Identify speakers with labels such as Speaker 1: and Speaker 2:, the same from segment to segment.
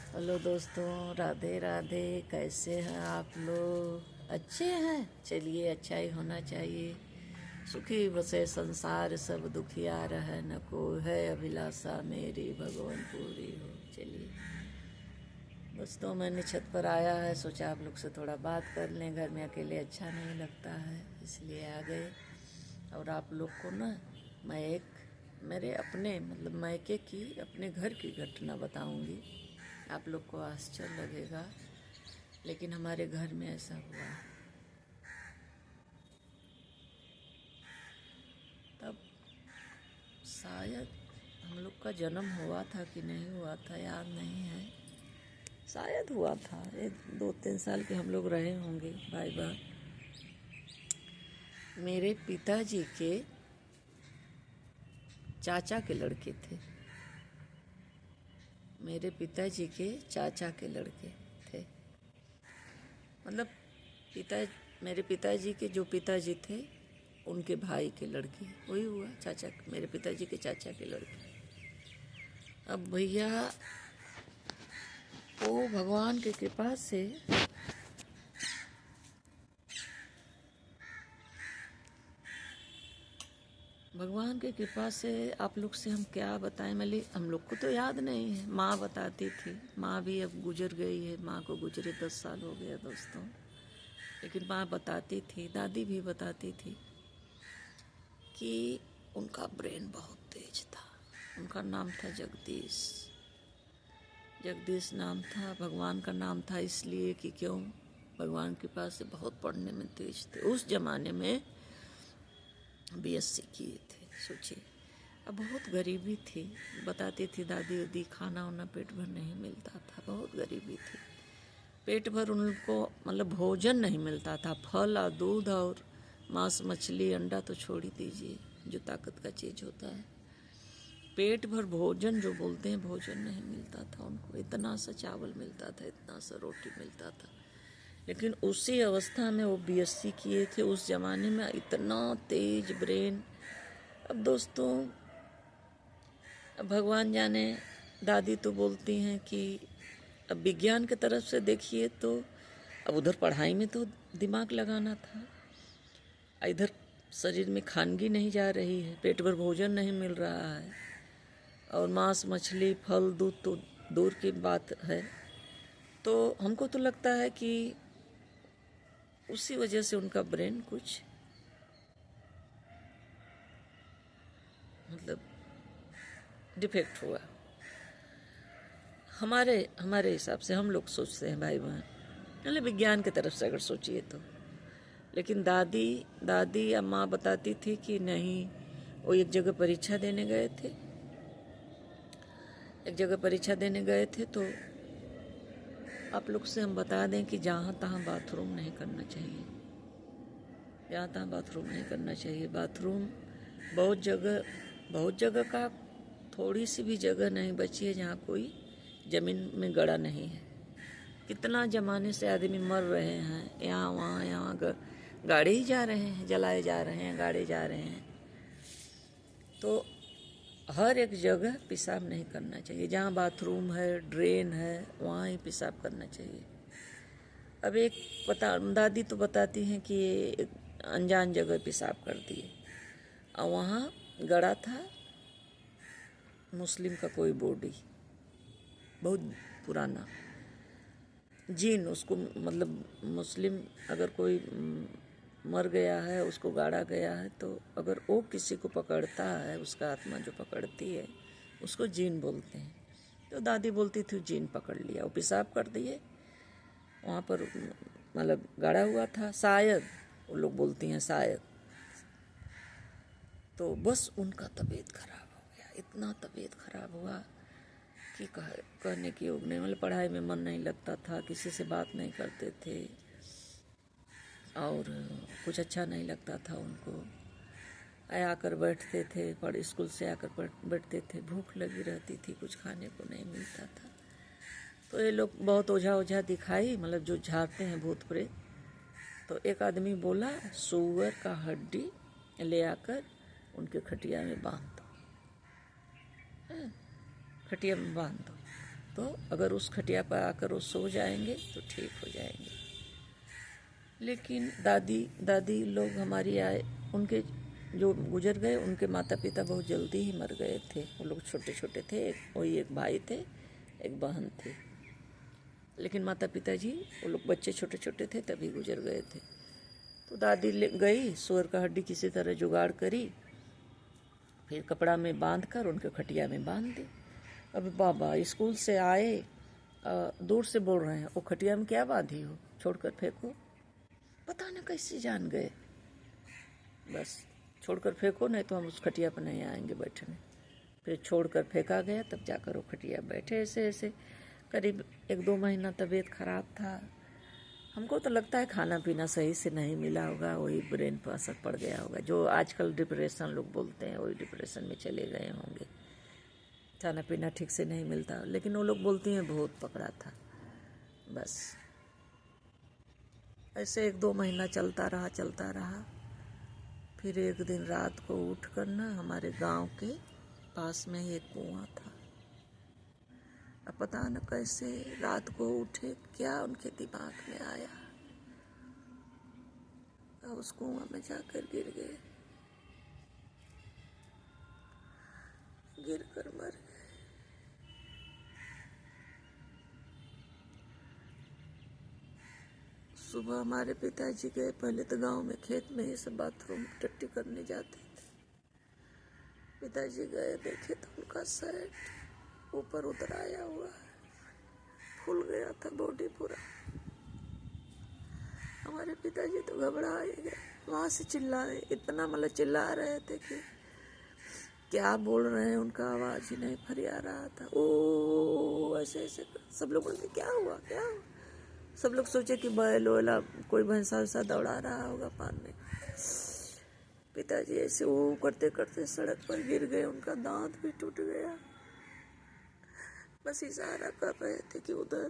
Speaker 1: Hello दोस्तों, राधे राधे। कैसे हैं आप लोग? अच्छे हैं? चलिए, अच्छा ही होना चाहिए। सुखी बसे संसार सब दुखिया रहे, न को है अभिलाषा मेरी भगवान पूरी हो। चलिए दोस्तों, मैंने छत पर आया है, सोचा आप लोग से थोड़ा बात कर लें। घर में अकेले अच्छा नहीं लगता है, इसलिए आ गए। और आप लोग को ना मैं एक मेरे अपने मायके की, अपने घर की घटना बताऊंगी। आप लोग को आश्चर्य लगेगा, लेकिन हमारे घर में ऐसा हुआ। तब शायद हम लोग का जन्म हुआ था कि नहीं हुआ था, याद नहीं है। शायद हुआ था, 1-2-3 साल के हम लोग रहे होंगे भाई बहन। मेरे पिताजी के चाचा के लड़के थे। मेरे पिताजी के चाचा के लड़के थे। मतलब पिता मेरे पिताजी के जो पिताजी थे, उनके भाई के लड़के, वही हुआ चाचा, मेरे पिताजी के चाचा के लड़के। अब भैया, वो भगवान की कृपा से आप लोग से हम क्या बताएं। हम लोग को तो याद नहीं है। माँ बताती थी, माँ भी अब गुजर गई है। माँ को गुजरे 10 साल हो गया दोस्तों, लेकिन माँ बताती थी, दादी भी बताती थी कि उनका ब्रेन बहुत तेज था। उनका नाम था जगदीश। जगदीश नाम था, भगवान का नाम था इसलिए कि क्यों, भगवान के पास से बहुत पढ़ने में तेज थे। उस जमाने में बीएससी किए थे, सोचिए। अब बहुत गरीबी थी, बताती थी दादी उदी, खाना वाना पेट भर नहीं मिलता था, बहुत गरीबी थी। पेट भर उनको भोजन नहीं मिलता था। फल और दूध और मांस मछली अंडा तो छोड़ ही दीजिए, जो ताकत का चीज़ होता है। पेट भर भोजन जो बोलते हैं, भोजन नहीं मिलता था उनको। इतना सा चावल मिलता था, इतना सा रोटी मिलता था। लेकिन उसी अवस्था में वो बीएससी किए थे। उस जमाने में इतना तेज ब्रेन। अब दोस्तों, अब भगवान जाने, दादी तो बोलती हैं कि अब विज्ञान की तरफ से देखिए तो अब उधर पढ़ाई में तो दिमाग लगाना था, इधर शरीर में खानगी नहीं जा रही है, पेट भर भोजन नहीं मिल रहा है, और मांस मछली फल दूध तो दूर की बात है। तो हमको तो लगता है कि उसी वजह से उनका ब्रेन कुछ डिफेक्ट हुआ। हमारे हमारे हिसाब से हम लोग सोचते हैं भाई बहन, विज्ञान की तरफ से अगर सोचिए तो। लेकिन दादी दादी या माँ बताती थी कि नहीं, वो एक जगह परीक्षा देने गए थे। तो आप लोग से हम बता दें कि जहाँ तहाँ बाथरूम नहीं करना चाहिए। जहाँ तहाँ बाथरूम नहीं करना चाहिए। बाथरूम बहुत जगह का, थोड़ी सी भी जगह नहीं बची है जहाँ कोई ज़मीन में गड़ा नहीं है। कितना ज़माने से आदमी मर रहे हैं, यहाँ वहाँ गाड़े ही जा रहे हैं, जलाए जा रहे हैं, गाड़े जा रहे हैं। तो हर एक जगह पेशाब नहीं करना चाहिए। जहाँ बाथरूम है, ड्रेन है, वहाँ ही पेशाब करना चाहिए। अब दादी तो बताती हैं कि एक अनजान जगह पेशाब कर दिए, और वहाँ गड़ा था मुस्लिम का कोई बॉडी, बहुत पुराना जीन। उसको मुस्लिम अगर कोई मर गया है, उसको गाड़ा गया है, तो अगर वो किसी को पकड़ता है, उसका आत्मा जो पकड़ती है, उसको जीन बोलते हैं। तो दादी बोलती थी जीन पकड़ लिया, वो पेशाब कर दिए वहाँ पर, गाड़ा हुआ था शायद, वो लोग बोलती हैं शायद। तो बस उनका तबीयत खराब हो गया, इतना तबीयत खराब हुआ कि कहने की योग नहीं। पढ़ाई में मन नहीं लगता था, किसी से बात नहीं करते थे, और कुछ अच्छा नहीं लगता था उनको। आकर बैठते थे, स्कूल से आकर बैठते थे, भूख लगी रहती थी, कुछ खाने को नहीं मिलता था। तो ये लोग बहुत ओझा दिखाई, जो झाड़ते हैं भूत प्रेत। तो एक आदमी बोला, सूअर का हड्डी ले आकर उनके खटिया में बांध दो, खटिया में बांध दो। तो अगर उस खटिया पर आकर वो सो जाएंगे तो ठीक हो जाएंगे। लेकिन दादी लोग हमारी आए, उनके जो गुजर गए, उनके माता पिता बहुत जल्दी ही मर गए थे। वो लोग छोटे छोटे थे, वही एक भाई थे, एक बहन थी। लेकिन माता पिता जी, वो लोग बच्चे छोटे छोटे थे तभी गुजर गए थे। तो दादी गई, सुअर का हड्डी किसी तरह जुगाड़ करी, फिर कपड़ा में बांध कर उनके खटिया में बांध दी। अभी बाबा स्कूल से आए, दूर से बोल रहे हैं, वो खटिया में क्या बांधी हो, छोड़कर फेंको। पता न कैसे जान गए, बस छोड़कर फेंको, नहीं तो हम उस खटिया पर नहीं आएंगे बैठने। फिर छोड़कर फेंका गया, तब जाकर वो खटिया बैठे। ऐसे ऐसे करीब 1-2 महीना तबीयत खराब था। हमको तो लगता है खाना पीना सही से नहीं मिला होगा, वही ब्रेन पर असर पड़ गया होगा। जो आजकल डिप्रेशन लोग बोलते हैं, वही डिप्रेशन में चले गए होंगे। खाना पीना ठीक से नहीं मिलता, लेकिन वो लोग बोलती हैं भूत पकड़ा था। बस ऐसे 1-2 महीना चलता रहा। फिर एक दिन रात को उठ कर ना, हमारे गांव के पास में ही एक कुआं था। अब पता न कैसे रात को उठे, क्या उनके दिमाग में आया, और उस कुआं में जाकर गिर गए, गिर कर मर गए। सुबह हमारे पिताजी गए, पहले तो गांव में खेत में ही सब बाथरूम टट्टी करने जाते थे। पिताजी गए, देखे तो उनका शर्ट ऊपर उतर आया हुआ है, फूल गया था बॉडी पूरा। हमारे पिताजी तो घबरा गए, वहां से चिल्लाए, इतना मतलब चिल्ला रहे थे कि क्या बोल रहे हैं, उनका आवाज ही नहीं फरिया रहा था। ओ ऐसे ऐसे सब लोग बोलते क्या हुआ क्या हुआ। सब लोग सोचे कि बैल वाला कोई भैंसा वैसा दौड़ा रहा होगा पान में। पिताजी ऐसे वो करते करते सड़क पर गिर गए, उनका दांत भी टूट गया। बस इशारा कर रहे थे कि उधर।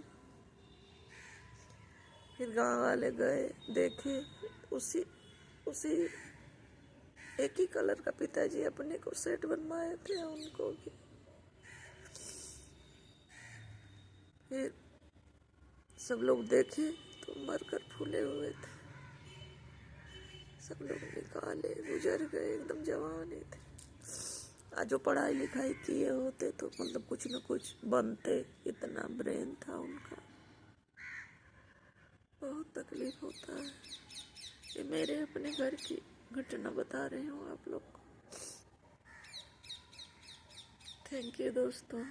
Speaker 1: फिर गांव वाले गए, देखे उसी एक ही कलर का पिताजी अपने को सेट बनवाए थे, उनको भी। फिर सब लोग देखे तो मरकर फूले हुए थे। सब लोग निकाले, गुजर गए, एकदम जवान ही थे। आज जो पढ़ाई लिखाई किए होते तो मतलब कुछ न कुछ बनते, इतना ब्रेन था उनका। बहुत तकलीफ होता है। ये मेरे अपने घर की घटना बता रही हूँ आप लोग को। थैंक यू दोस्तों।